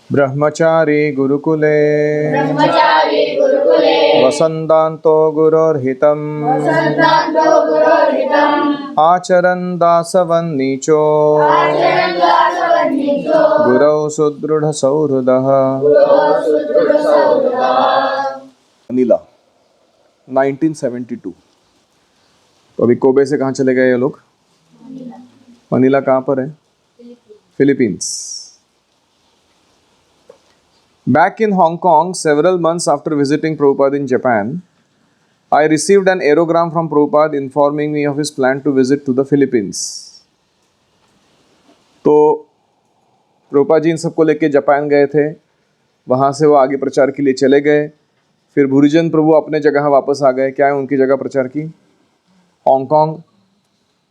ब्रह्मचारी गुरुकुले ब्रह्मचारी गुरुकुले वसन्तान्तो गुरोर्हितं वसन्तान्तो गुरोर्हितम् आचरन् दासवन्नीचो आचरन् दासवन्निचो गुरौ सुदृढसौहृदः। गुरो सुदृढसौहृदः। मनीला 1972। तो अभी कोबे से कहाँ चले गए ये लोग? मनीला कहाँ पर है? Philippines. Back in Hong Kong, several months after visiting Prabhupada in Japan, I received an aerogram from Prabhupada informing me of his plan to visit to the Philippines. तो प्रभुपाद जी इन सबको लेके जापान गए थे, वहाँ से वो आगे प्रचार के लिए चले गए। फिर भूरिजन प्रभु अपने जगह वापस आ गए। क्या है उनकी जगह प्रचार की? हांगकांग।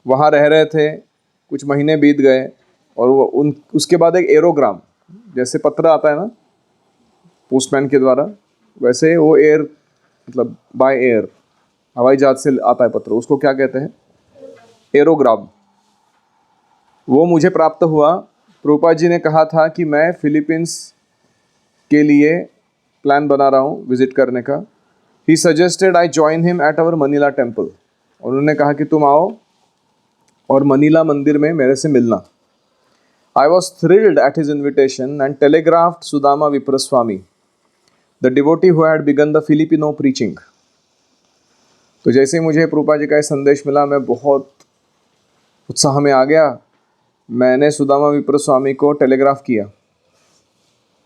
वहाँ रह रहे थे, कुछ महीने बीत गए और वो उसके बाद एक एरोग्राम, जैसे पत्र आता है ना पोस्टमैन के द्वारा, वैसे वो एयर मतलब बाय एयर हवाई जहाज से आता है पत्र, उसको क्या कहते हैं? एरोग्राम। वो मुझे प्राप्त हुआ। प्रभुपाद जी ने कहा था कि मैं फिलीपींस के लिए प्लान बना रहा हूँ विजिट करने का। He suggested I join him at our Manila temple. उन्होंने कहा कि तुम आओ और मनीला मंदिर में मेरे से मिलना। I was thrilled at his invitation and telegraphed Sudama Vipraswamy, the devotee who had begun the Filipino preaching. तो जैसे ही मुझे प्रभुपाद जी का संदेश मिला, मैं बहुत उत्साह में आ गया। मैंने सुदामा विप्रस्वामी को टेलीग्राफ किया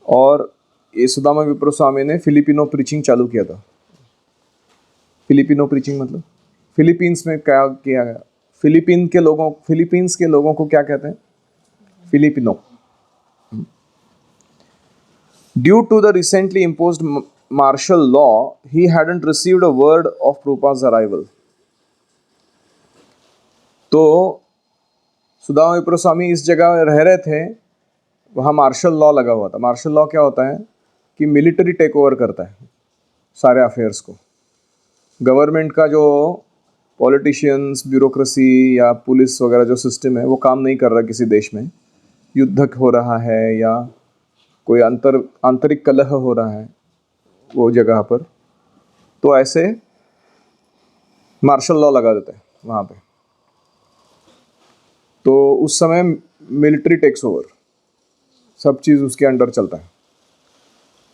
और ये सुदामा विप्रस्वामी ने फिलिपिनो प्रीचिंग चालू किया था। फिलिपिनो प्रीचिंग मतलब फिलीपींस में क्या किया गया? फिलीपींस के लोगों को क्या कहते हैं? Filipino. Due to the recently imposed martial law, he hadn't received a word of Prabhupada's arrival. तो सुदामा विप्रस्वामी इस जगह रह रहे थे, वहाँ मार्शल लॉ लगा हुआ था। मार्शल लॉ क्या होता है कि मिलिट्री टेक ओवर करता है सारे अफेयर्स को। गवर्नमेंट का जो पॉलिटिशियंस, ब्यूरोक्रेसी या पुलिस वगैरह जो सिस्टम है वो काम नहीं कर रहा किसी देश में। युद्ध हो रहा है या कोई आंतरिक कलह हो रहा है वो जगह पर, तो ऐसे मार्शल लॉ लगा देते हैं वहाँ पे। तो उस समय मिलिट्री टेक्स ओवर, सब चीज़ उसके अंडर चलता है।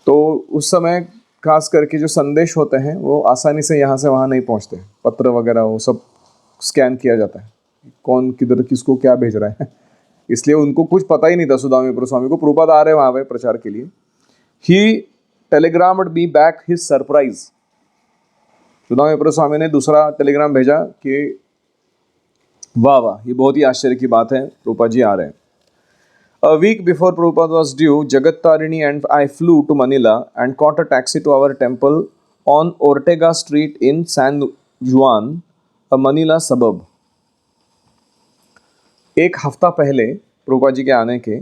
तो उस समय खास करके जो संदेश होते हैं वो आसानी से यहाँ से वहाँ नहीं पहुँचते। पत्र वगैरह वो सब स्कैन किया जाता है, कौन किधर किसको क्या भेज रहा है। इसलिए उनको कुछ पता ही नहीं था सुदामा विप्रस्वामी को, प्रभुपाद आ रहे हैं वहाँ पे प्रचार के लिए। He telegrammed me back his surprise. Sudama Vipraswami ने दूसरा टेलीग्राम भेजा कि वाह वाह, ये बहुत ही आश्चर्य की बात है, प्रभुपाद जी आ रहे हैं। A week before Prabhupada was due, Jagat Tarini and I flew to Manila and caught a taxi to our temple on Ortega Street in San Juan, a Manila suburb. एक हफ्ता पहले प्रभुपाद जी के आने के,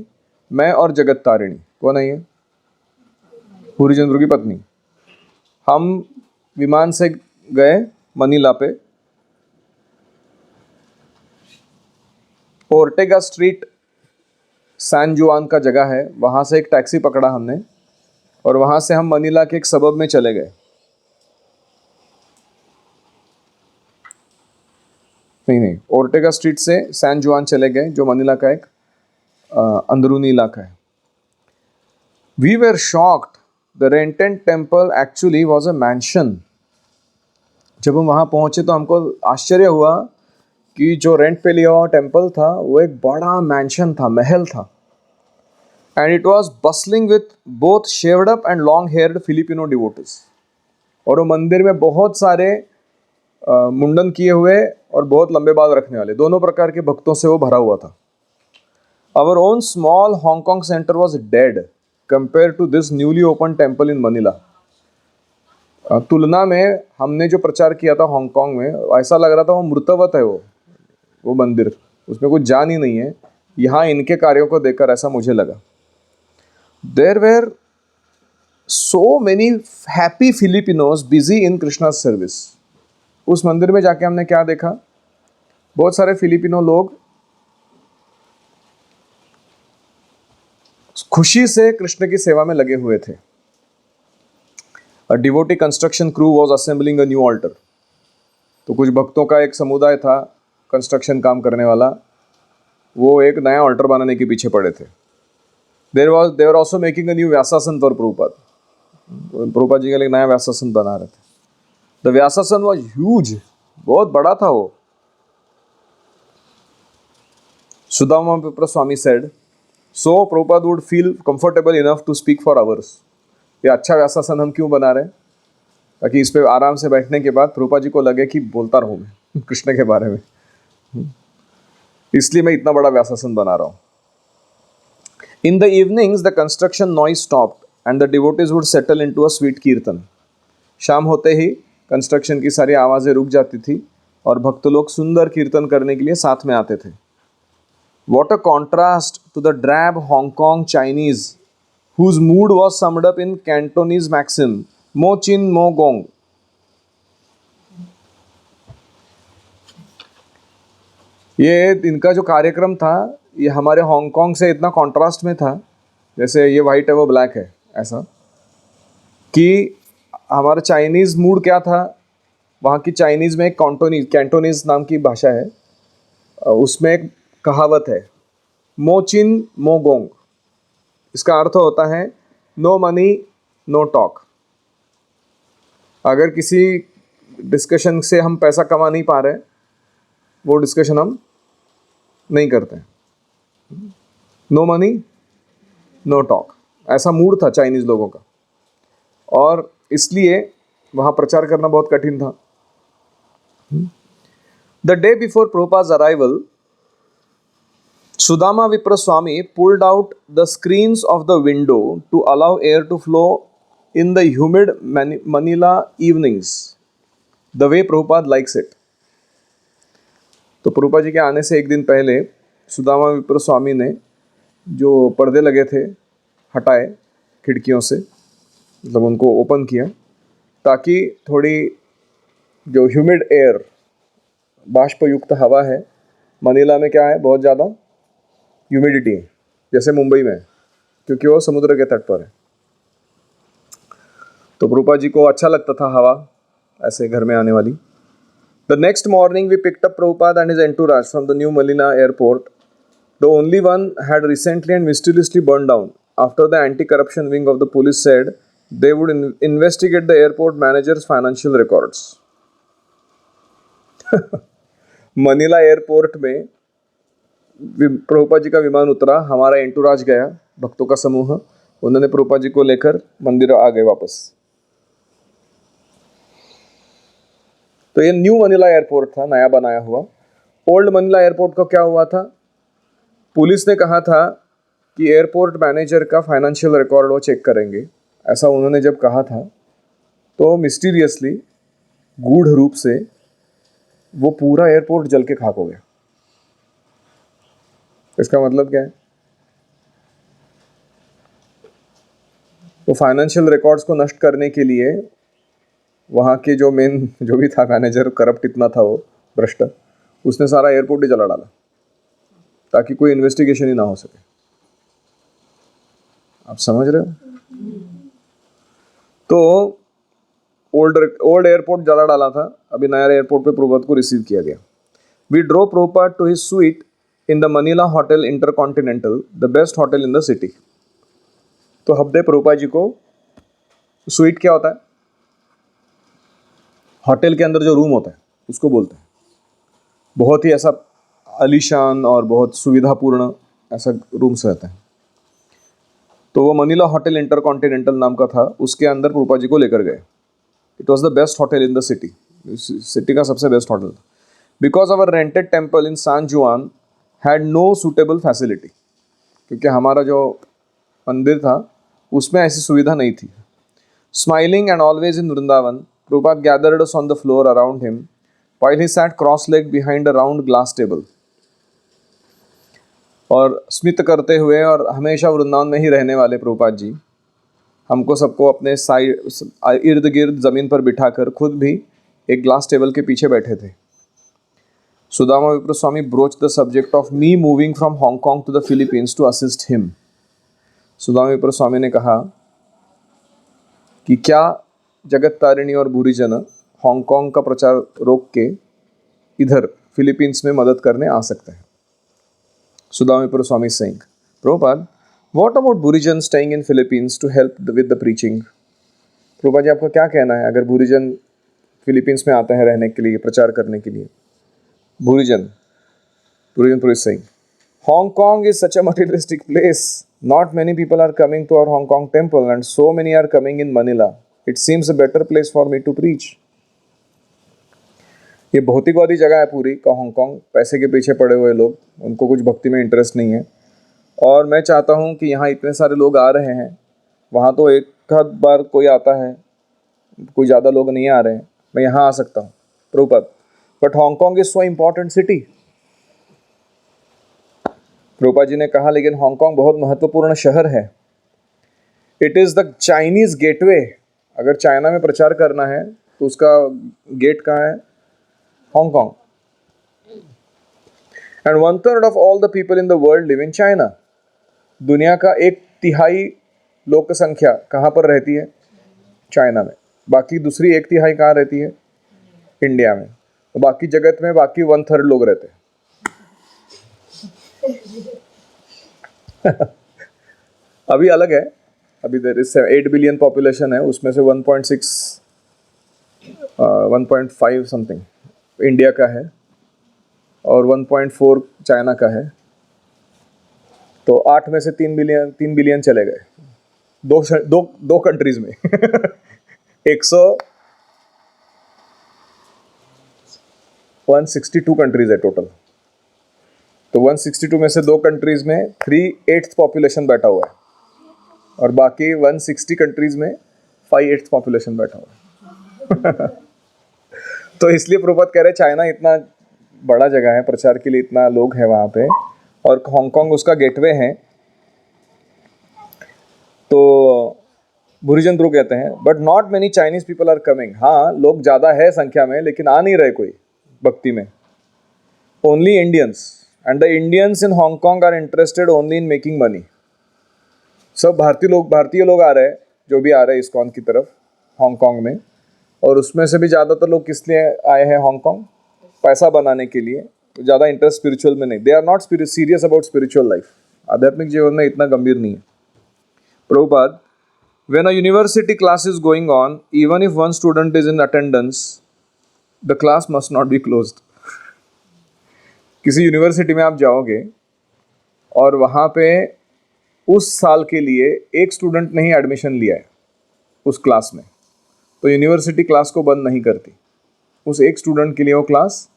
मैं और जगत तारिणी, कौन है ये? पूरी चंद्र की पत्नी, हम विमान से गए मनीला पे। ओर्टेगा स्ट्रीट सैन जुआन का जगह है, वहाँ से एक टैक्सी पकड़ा हमने और वहाँ से हम मनीला के एक सबब में चले गए। नहीं, ओर्टेगा स्ट्रीट से सैन जुआन चले गए, जो मनीला का एक अंदरूनी इलाका है। We were shocked, the rented temple actually was a mansion. जब हम वहाँ पहुँचे तो हमको आश्चर्य हुआ कि जो रेंट पे लिया हुआ टेम्पल था वो एक बड़ा मैंशन था, महल था। And it was bustling with both shaved up and long heard Filipino devotees. और वो मंदिर में बहुत सारे मुंडन किए हुए और बहुत लंबे बाल रखने वाले दोनों प्रकार के भक्तों से वो भरा हुआ था। Our own small Hong Kong centre was dead compared to this newly open temple in Manila. तुलना में हमने जो प्रचार किया था हांगकांग में, ऐसा लग रहा था वो मृतवत है वो मंदिर, उसमें कुछ जान ही नहीं है। यहाँ इनके कार्यों को देखकर ऐसा मुझे लगा। There were so many happy Filipinos busy in Krishna service. उस मंदिर में जाके हमने क्या देखा? बहुत सारे फिलिपिनो लोग खुशी से कृष्ण की सेवा में लगे हुए थे। A devotee construction crew was assembling a new altar. तो कुछ भक्तों का एक समुदाय था कंस्ट्रक्शन काम करने वाला, वो एक नया ऑल्टर बनाने के पीछे पड़े थे। they were also making a new व्यासासन for Prabhupada. Prabhupada ji के लिए नया व्यासासन बना रहे थे। द व्यासासन वॉज ह्यूज, बहुत बड़ा था वो। Sudama Vipra Swami said, so Prabhupada would feel comfortable enough to speak for hours. ये अच्छा व्यासासन हम क्यों बना रहे हैं? ताकि इस पे आराम से बैठने के बाद प्रभुपाद जी को लगे कि बोलता रहूं मैं कृष्ण के बारे में, इसलिए मैं इतना बड़ा व्यासासन बना रहा हूं। In the evenings the construction noise stopped and the devotees would settle into a sweet कीर्तन। शाम होते ही कंस्ट्रक्शन की सारी आवाज़ें रुक जाती थी और भक्त लोग सुंदर कीर्तन करने के लिए साथ में आते थे। What a contrast to the drab Hong Kong Chinese, whose mood was summed up in Cantonese maxim, Mo Chin Mo Gong. ये इनका जो कार्यक्रम था, ये हमारे हांगकांग से इतना कॉन्ट्रास्ट में था, जैसे ये वाइट है वो ब्लैक है, ऐसा कि हमारा चाइनीज़ मूड क्या था, वहाँ की चाइनीज़ में एक कैंटोनीज नाम की भाषा है, उसमें एक कहावत है, मो चिन मो गोंग। इसका अर्थ होता है नो मनी नो टॉक। अगर किसी डिस्कशन से हम पैसा कमा नहीं पा रहे, वो डिस्कशन हम नहीं करते। नो मनी नो टॉक, ऐसा मूड था चाइनीज़ लोगों का, और इसलिए वहाँ प्रचार करना बहुत कठिन था। The day before Prabhupada's arrival, Sudama Vipra Swami pulled out the screens of the window to allow air to flow in the humid Manila evenings, the way Prabhupada likes it. तो प्रभुपाद जी के आने से एक दिन पहले सुदामा विप्र स्वामी ने जो पर्दे लगे थे हटाए खिड़कियों से, मतलब उनको ओपन किया, ताकि थोड़ी जो ह्यूमिड एयर, बाष्पयुक्त हवा है, मनीला में क्या है, बहुत ज़्यादा ह्यूमिडिटी है, जैसे मुंबई में, क्योंकि वो समुद्र के तट पर है। तो प्रभुपाद जी को अच्छा लगता था हवा ऐसे घर में आने वाली। The next morning we picked up Prabhupada and his entourage from the new Manila airport. The only one had recently and mysteriously burn down after the anti corruption wing of the police said they would investigate the airport managers financial records. Manila airport में प्रभुपाद जी का विमान उतरा, हमारा एंटूराज गया, भक्तों का समूह, उन्होंने प्रभुपाद जी को लेकर मंदिर आ गए वापस। तो ये न्यू मनीला एयरपोर्ट था, नया बनाया हुआ। ओल्ड मनीला एयरपोर्ट का क्या हुआ था, पुलिस ने कहा था कि एयरपोर्ट मैनेजर का फाइनेंशियल रिकॉर्ड वो चेक करेंगे, ऐसा उन्होंने जब कहा था, तो मिस्टीरियसली गूढ़ रूप से वो पूरा एयरपोर्ट जल के खाक हो गया। इसका मतलब क्या है? तो फाइनेंशियल रिकॉर्ड्स को नष्ट करने के लिए वहाँ के जो मेन जो भी था मैनेजर, करप्ट इतना था वो भ्रष्ट, उसने सारा एयरपोर्ट ही जला डाला ताकि कोई इन्वेस्टिगेशन ही ना हो सके। आप समझ रहे हो? तो ओल्ड एयरपोर्ट जला डाला था, अभी नया एयरपोर्ट पे प्रभुपाद को रिसीव किया गया। We drove Prabhupada to his suite in the Manila Hotel Intercontinental, the best hotel in the city. तो हम दे प्रभुपाद जी को, स्वीट क्या होता है? होटल के अंदर जो रूम होता है उसको बोलते हैं। बहुत ही ऐसा आलीशान और बहुत सुविधापूर्ण ऐसा रूम्स रहता है। तो वो मनीला होटल इंटरकॉन्टिनेंटल नाम का था, उसके अंदर प्रभुपाद जी को लेकर गए। It was the best hotel in the city, city का सबसे बेस्ट होटल था। Because our rented temple in San Juan had no suitable facility, क्योंकि हमारा जो मंदिर था उसमें ऐसी सुविधा नहीं थी। Smiling and always in Vrindavan, Prabhupada gathered us on the floor around him while he sat cross leg behind a round glass table. और स्मित करते हुए और हमेशा वृंदावन में ही रहने वाले प्रभुपाद जी हमको सबको अपने साइड इर्द गिर्द ज़मीन पर बिठाकर खुद भी एक ग्लास टेबल के पीछे बैठे थे। Sudama Vipra Swami broached the subject of me moving from Hong Kong to the Philippines to assist him. Sudama Vipra स्वामी ने कहा कि क्या जगत तारिणी और भूरिजन हांगकांग का प्रचार रोक के इधर फिलीपींस में मदद करने आ सकते हैं। सुदामा विप्र स्वामी सिंह, Prabhupada, what about Bhurijan staying in Philippines to help with the preaching? Prabhupada ji, आपका क्या कहना है अगर भूरिजन फिलीपींस में आते हैं रहने के लिए, प्रचार करने के लिए? भूरिजन पुरी सिंह, Hong Kong is such a materialistic place. Not many people are coming to our Hong Kong temple and so many are coming in Manila. It seems a better place for me to preach. ये भौतिकवादी जगह है पूरी का Hong Kong, पैसे के पीछे पड़े हुए लोग, उनको कुछ भक्ति में इंटरेस्ट नहीं है। और मैं चाहता हूँ कि यहाँ इतने सारे लोग आ रहे हैं, वहाँ तो एक आध बार कोई आता है, कोई ज़्यादा लोग नहीं आ रहे हैं, मैं यहाँ आ सकता हूँ Prabhupada. But Hong Kong is so important city. Prabhupada ji ने कहा लेकिन हांगकांग बहुत महत्वपूर्ण शहर है। It is the Chinese gateway. अगर चाइना में प्रचार करना है तो उसका गेट कहाँ है? Hong Kong. And 1/3 of all the people in the world live in China. दुनिया का 1/3 लोक संख्या कहाँ पर रहती है? चाइना में। बाकी दूसरी 1/3 कहाँ रहती है? इंडिया में। तो बाकी जगत में बाकी 1/3 लोग रहते हैं। अभी अलग है, अभी देयर इज 8 बिलियन पॉपुलेशन है, उसमें से 1.5 समथिंग इंडिया का है और 1.4 चाइना का है। तो 8 में से 3 बिलियन चले गए दो कंट्रीज में। 162 कंट्रीज है टोटल। तो 162 में से 2 कंट्रीज में 3/8 पॉपुलेशन बैठा हुआ है और बाकी 160 कंट्रीज में 5/8 पॉपुलेशन बैठा हुआ है। तो इसलिए प्रभुपाद कह रहे चाइना इतना बड़ा जगह है, प्रचार के लिए इतना लोग हैं वहाँ पे, और हांगकांग उसका गेटवे है। तो भूरिजन ध्रुव कहते हैं but not many Chinese people are coming. हाँ, लोग ज़्यादा है संख्या में, लेकिन आ नहीं रहे कोई भक्ति में। Only Indians and the Indians in Hong Kong are interested only in making money. सब भारतीय लोग आ रहे हैं, जो भी आ रहे हैं इस्कॉन की तरफ हांगकांग में, और उसमें से भी ज़्यादातर लोग किस लिए आए हैं हांगकांग? पैसा बनाने के लिए। ज़्यादा इंटरेस्ट स्पिरिचुअल में नहीं। They are not serious about spiritual life. आध्यात्मिक जीवन में इतना गंभीर नहीं है। Prabhupada, when a university class is going on, even if one student is in attendance, the class must not be closed. किसी यूनिवर्सिटी में आप जाओगे और वहाँ पे उस साल के लिए एक स्टूडेंट ने ही एडमिशन लिया है उस क्लास में, तो यूनिवर्सिटी क्लास को बंद नहीं करती। उस एक स्टूडेंट के लिए वो क्लास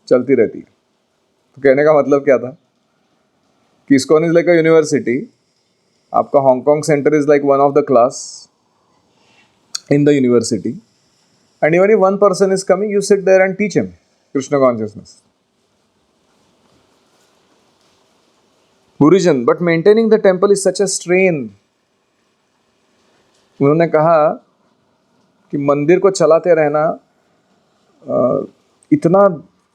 चलती रहती है। तो कहने का मतलब क्या था कि ISKCON is like a university, आपका Hong Kong center is like one of the class in the university, and even if one person is coming, you sit there and teach him Krishna consciousness. Burijan, but maintaining the temple is such a strain. उन्होंने कहा कि मंदिर को चलाते रहना इतना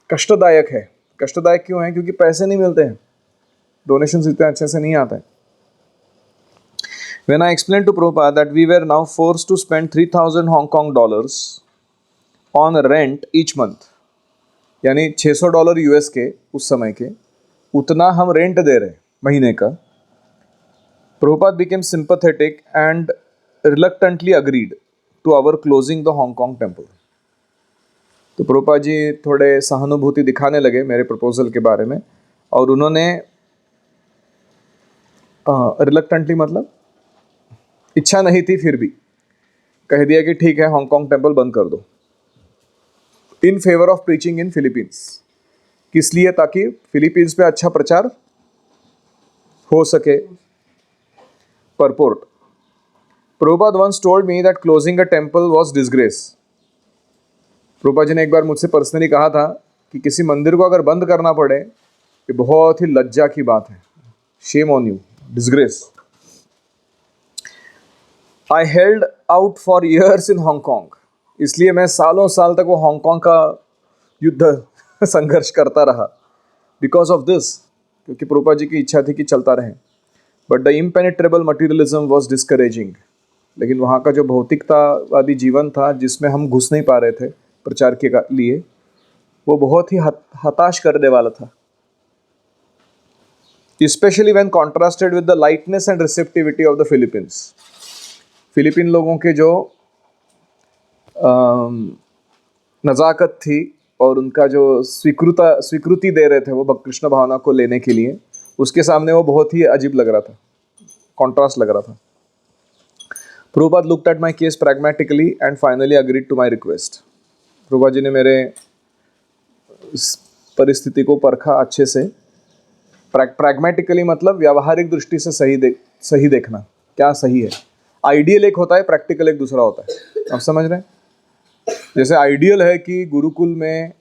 कष्टदायक है। कष्टदायक क्यों है? क्योंकि पैसे नहीं मिलते हैं, डोनेशंस इतने अच्छे से नहीं आते हैं। When I explained to Prabhupada that we were now forced to spend 3,000 Hong Kong dollars on rent each month, यानी $600 US के उस समय के उतना हम रेंट दे रहे महीने का, Prabhupada became sympathetic and reluctantly agreed to our closing the Hong Kong temple. तो प्रभुपाद जी थोड़े सहानुभूति दिखाने लगे मेरे प्रपोजल के बारे में, और उन्होंने रिलक्टेंटली मतलब इच्छा नहीं थी, फिर भी कह दिया कि ठीक है हांगकांग टेम्पल बंद कर दो, in favour of preaching in Philippines. किस लिए? ताकि फिलीपींस पे अच्छा प्रचार हो सके। परपोर्ट, Prabhupada once told me that closing a temple was disgrace. Prabhupada ji ने एक बार मुझसे पर्सनली कहा था कि किसी मंदिर को अगर बंद करना पड़े ये बहुत ही लज्जा की बात है। Shame on you, disgrace. I held out for years in Hong Kong. इसलिए मैं सालों साल तक वो हांगकांग का युद्ध संघर्ष करता रहा। बिकॉज ऑफ दिस, क्योंकि प्रभुपाद जी की इच्छा थी कि चलता रहे। But the impenetrable materialism was discouraging. लेकिन वहाँ का जो भौतिकतावादी जीवन था जिसमें हम घुस नहीं पा रहे थे प्रचार के लिए, वो बहुत ही हताश करने वाला था, especially when contrasted with the lightness and receptivity of the Philippines. Philippine लोगों के जो नज़ाकत थी और उनका जो स्वीकृति दे रहे थे वो कृष्ण भावना को लेने के लिए, उसके सामने वो बहुत ही अजीब लग रहा था, कॉन्ट्रास्ट लग रहा था। Prabhupada looked at my case pragmatically and finally agreed to my request. Prabhupada ji ने मेरे इस परिस्थिति को परखा अच्छे से। प्रैग्मेटिकली मतलब व्यावहारिक दृष्टि से सही देखना, क्या सही है। आइडियल एक होता है, प्रैक्टिकल एक दूसरा होता है। आप समझ रहे हैं? जैसे आइडियल है कि गुरुकुल में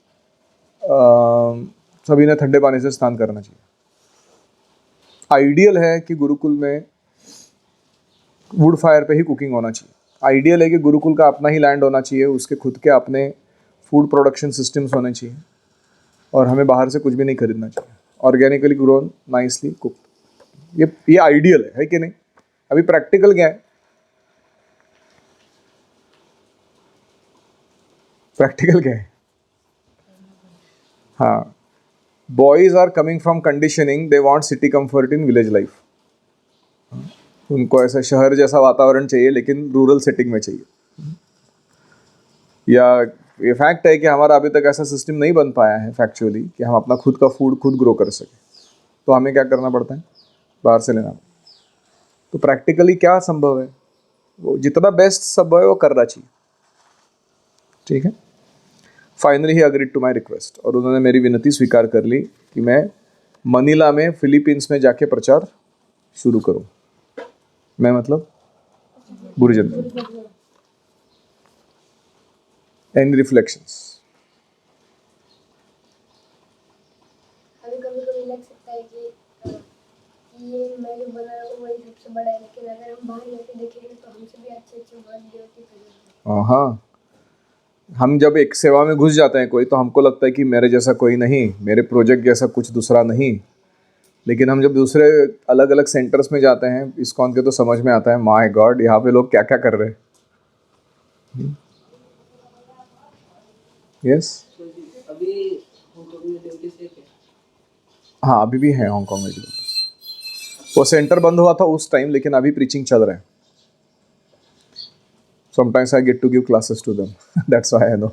सभी ने ठंडे पानी से स्नान करना चाहिए। आइडियल है कि गुरुकुल में वुड फायर पे ही कुकिंग होना चाहिए। आइडियल है कि गुरुकुल का अपना ही लैंड होना चाहिए, उसके खुद के अपने फूड प्रोडक्शन सिस्टम्स होने चाहिए और हमें बाहर से कुछ भी नहीं खरीदना चाहिए। Organically grown, nicely cooked. ये आइडियल है कि नहीं? अभी प्रैक्टिकल क्या है? प्रैक्टिकल क्या है? हाँ, boys are coming from conditioning, they want city comfort in village life. उनको ऐसा शहर जैसा वातावरण चाहिए लेकिन रूरल सेटिंग में चाहिए। या ये फैक्ट है कि हमारा अभी तक ऐसा सिस्टम नहीं बन पाया है फैक्चुअली कि हम अपना खुद का फूड खुद ग्रो कर सकें, तो हमें क्या करना पड़ता है? बाहर से लेना। तो प्रैक्टिकली क्या संभव है? वो जितना बेस्ट संभव है वो करना चाहिए। ठीक है। Finally he agreed to my request, और उन्होंने मेरी विनती स्वीकार कर ली कि मैं मनीला में फिलीपींस में जाके प्रचार शुरू करूं। मैं मतलब गुरुजन। Any reflections? हमें कभी कभी लग सकता है कि ये मैं जो बना रहा हूँ वही सबसे बड़ा है, लेकिन अगर हम बाहर जाके देखेंगे तो हमसे भी अच्छे अच्छे वर्क देवती करेंगे। हाँ, हम जब एक सेवा में घुस जाते हैं कोई, तो हमको लगता है कि मेरे जैसा कोई नहीं, मेरे प्रोजेक्ट जैसा कुछ दूसरा नहीं। लेकिन हम जब दूसरे अलग अलग सेंटर्स में जाते हैं इस्कॉन के, तो समझ में आता है माय गॉड यहाँ पे लोग क्या क्या कर रहे हैं। यस, हाँ अभी भी है हांगकांग में। वो सेंटर बंद हुआ था उस टाइम, लेकिन अभी प्रीचिंग चल रहा है। Sometimes I get to give classes to them. That's why I know.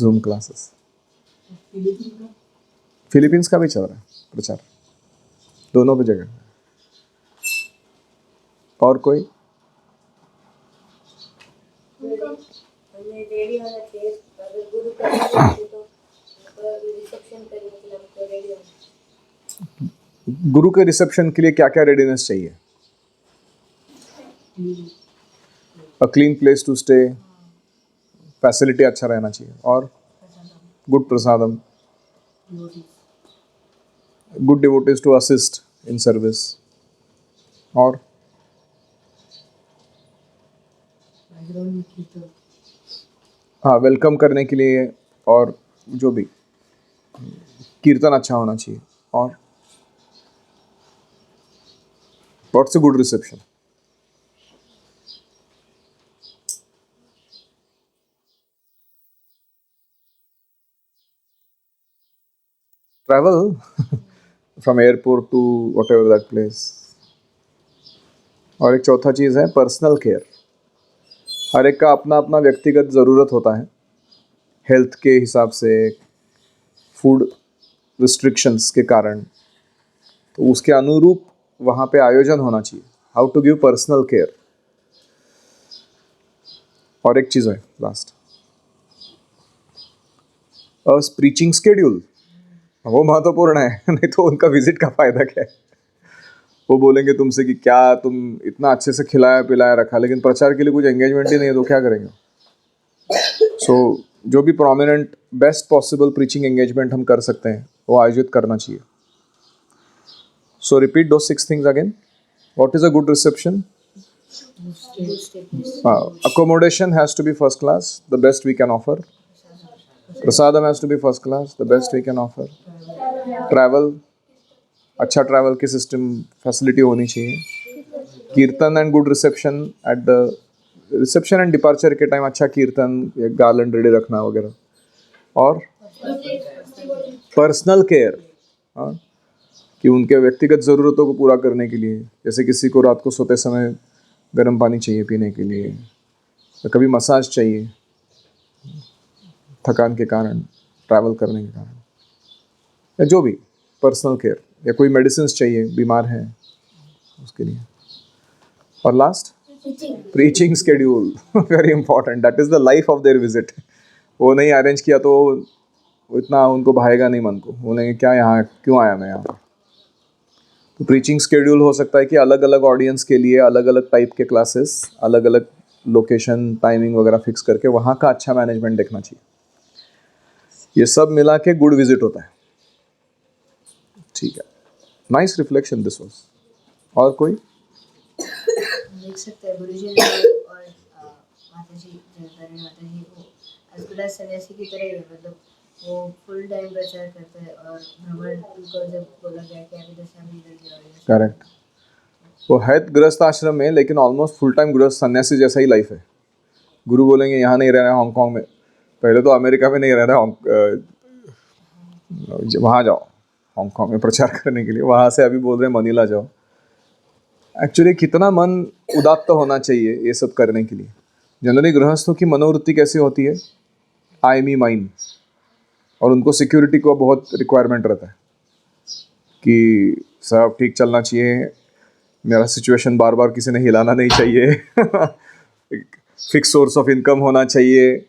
Zoom classes. Philippines का भी चल रहा है प्रचार, दोनों पे जगह। और कोई? हमें रेडी होना चाहिए, अगर गुरु का तो रिसेप्शन करने के लिए हमको रेडी होना। गुरु के रिसेप्शन के लिए क्या क्या रेडीनेस चाहिए? A clean place to stay, facility अच्छा रहना चाहिए, और good prasadam, good devotees to assist in service, और हाँ वेलकम करने के लिए, और जो भी कीर्तन अच्छा होना चाहिए। और what's a good reception? Travel from airport to whatever that place. और एक चौथा चीज़ है पर्सनल केयर। हर एक का अपना अपना व्यक्तिगत ज़रूरत होता है, हेल्थ के हिसाब से, फूड रिस्ट्रिक्शंस के कारण, तो उसके अनुरूप वहाँ पे आयोजन होना चाहिए। How to give personal care. और एक चीज़ है लास्ट, प्रीचिंग स्केड्यूल, वो महत्वपूर्ण है। नहीं तो उनका विजिट का फायदा क्या है? वो बोलेंगे तुमसे कि क्या तुम इतना अच्छे से खिलाया पिलाया रखा, लेकिन प्रचार के लिए कुछ एंगेजमेंट ही नहीं है, तो क्या करेंगे? सो जो भी prominent best possible preaching engagement हम कर सकते हैं वो आयोजित करना चाहिए। सो रिपीट दो 6 things again. What is a good reception? Accommodation has to be first class, the best we can offer. Prasadam has to be first class, the best we can offer. Travel अच्छा travel की system facility होनी चाहिए, कीर्तन and good reception at the reception and departure के time, अच्छा कीर्तन, garland ready रखना वगैरह, और पर्सनल केयर, हाँ, कि उनके व्यक्तिगत ज़रूरतों को पूरा करने के लिए, जैसे किसी को रात को सोते समय गर्म पानी चाहिए पीने के लिए, या कभी मसाज चाहिए थकान के कारण, ट्रैवल करने के कारण, या जो भी पर्सनल केयर, या कोई मेडिसिन चाहिए, बीमार है उसके लिए। और last preaching schedule, very important, that is the life of their visit. वो नहीं अरेंज किया तो वो इतना उनको भाएगा नहीं मन को, बोलेंगे क्या यहाँ क्यों आया मैं यहाँ पर। तो प्रीचिंग स्केड्यूल हो सकता है कि अलग अलग ऑडियंस के लिए अलग अलग टाइप के क्लासेस, अलग अलग लोकेशन टाइमिंग वगैरह फिक्स करके वहाँ का अच्छा मैनेजमेंट देखना चाहिए। ये सब मिला के गुड विजिट होता है। ठीक है, नाइस रिफ्लेक्शन दिस वाज। और कोई देख सकते हैं गुरुजी ने और माताजी जगतारानी माताजी को असगुला सन्यासी की तरह ही है, मतलब वो फुल टाइम प्रचार करते हैं और भ्रमण को जब बोला गया कि अभी दशा भी लगी और करेक्ट, वो है गृहस्थ आश्रम में लेकिन ऑलमोस्ट फुल टाइम गृहस्थ सन्यासी जैसा ही लाइफ है। गुरु बोलेंगे यहाँ नहीं रहना है हांगकांग में, पहले तो अमेरिका में नहीं रहना, वहाँ जाओ हांगकांग में प्रचार करने के लिए, वहाँ से अभी बोल रहे हैं मनीला जाओ। एक्चुअली कितना मन उदात्त होना चाहिए ये सब करने के लिए। जनरली गृहस्थों की मनोवृत्ति कैसी होती है, आई मी माइन, और उनको सिक्योरिटी को बहुत रिक्वायरमेंट रहता है कि सब ठीक चलना चाहिए, मेरा सिचुएशन बार बार किसी ने हिलाना नहीं चाहिए फिक्स सोर्स ऑफ इनकम होना चाहिए,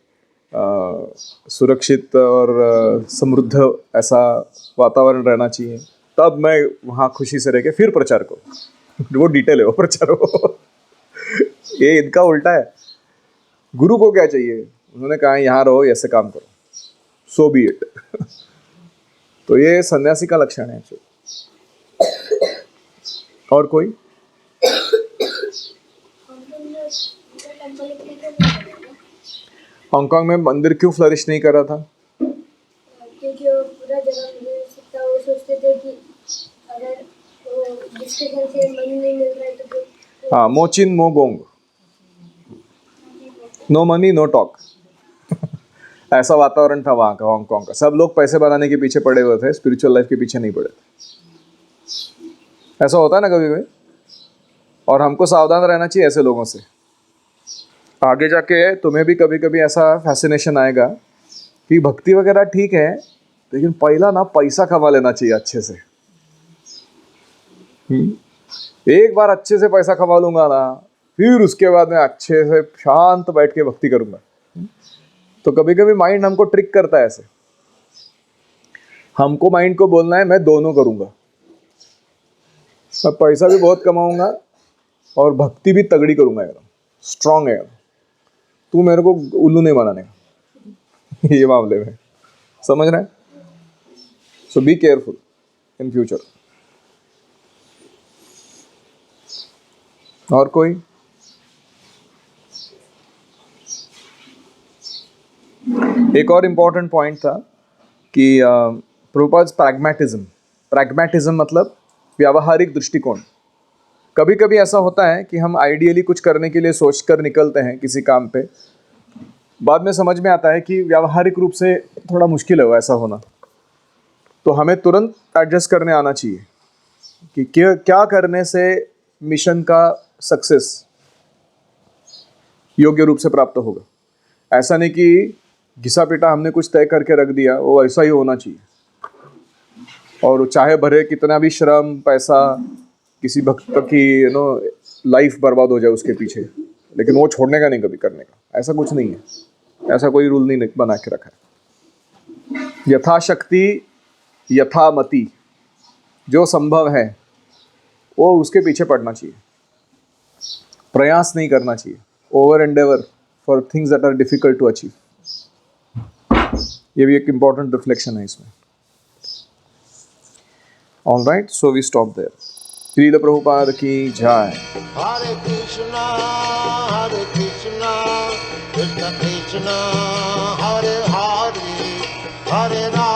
सुरक्षित और समृद्ध ऐसा वातावरण रहना चाहिए, तब मैं वहाँ खुशी से रह के फिर प्रचार करूँ। वो डिटेल है वो प्रचार हो ये इनका उल्टा है। गुरु को क्या चाहिए, उन्होंने कहा यहाँ रहो, ऐसे काम करो, सो बी इट तो ये सन्यासी का लक्षण है। और कोई हांगकांग में मंदिर क्यों फ्लरिश नहीं कर रहा था? क्योंकि वो पूरा जगह मिल सकता, वो सोचते थे कि अगर वो डिस्कशन से मनी नहीं मिल रहा है तो फिर हाँ, मोचिन मोगोंग, नो मनी नो टॉक ऐसा वातावरण था वहाँ का, हांगकांग का। सब लोग पैसे बनाने के पीछे पड़े हुए थे, स्पिरिचुअल लाइफ के पीछे नहीं पड़े थे। ऐसा होता है ना कभी कभी, और हमको सावधान रहना चाहिए ऐसे लोगों से। आगे जाके तुम्हें भी कभी कभी ऐसा फैसिनेशन आएगा कि भक्ति वगैरह ठीक है, लेकिन पहला ना पैसा कमा लेना चाहिए अच्छे से। एक बार अच्छे से पैसा कमा लूंगा ना, फिर उसके बाद मैं अच्छे से शांत बैठ के भक्ति करूंगा। तो कभी कभी माइंड हमको ट्रिक करता है ऐसे, हमको माइंड को बोलना है मैं दोनों करूंगा, मैं पैसा भी बहुत कमाऊंगा और भक्ति भी तगड़ी करूंगा, एकदम स्ट्रांग है, तू मेरे को उल्लू नहीं बनाने का ये मामले में, समझ रहे हैं? सो बी केयरफुल इन फ्यूचर। और कोई? एक और इम्पॉर्टेंट पॉइंट था कि प्रभुपाद प्रैग्मैटिज्म मतलब व्यावहारिक दृष्टिकोण। कभी कभी ऐसा होता है कि हम आइडियली कुछ करने के लिए सोचकर निकलते हैं किसी काम पे, बाद में समझ में आता है कि व्यावहारिक रूप से थोड़ा मुश्किल है वो ऐसा होना, तो हमें तुरंत एडजस्ट करने आना चाहिए कि क्या करने से मिशन का सक्सेस योग्य रूप से प्राप्त होगा। ऐसा नहीं कि घिसा पिटा हमने कुछ तय करके रख दिया, वो ऐसा ही होना चाहिए, और चाहे भरे कितना भी श्रम पैसा किसी भक्त की लाइफ बर्बाद हो जाए उसके पीछे, लेकिन वो छोड़ने का नहीं कभी करने का, ऐसा कुछ नहीं है। ऐसा कोई रूल नहीं बना के रखा है। यथाशक्ति यथामति जो संभव है वो उसके पीछे पड़ना चाहिए, प्रयास नहीं करना चाहिए, over endeavour for things that are difficult to achieve. ये भी एक इम्पॉर्टेंट रिफ्लेक्शन है इसमें। All right, so we stop there. Srila Prabhupada की जय। Hare Krishna, Krishna Krishna, Hare Hare, Hare Rama.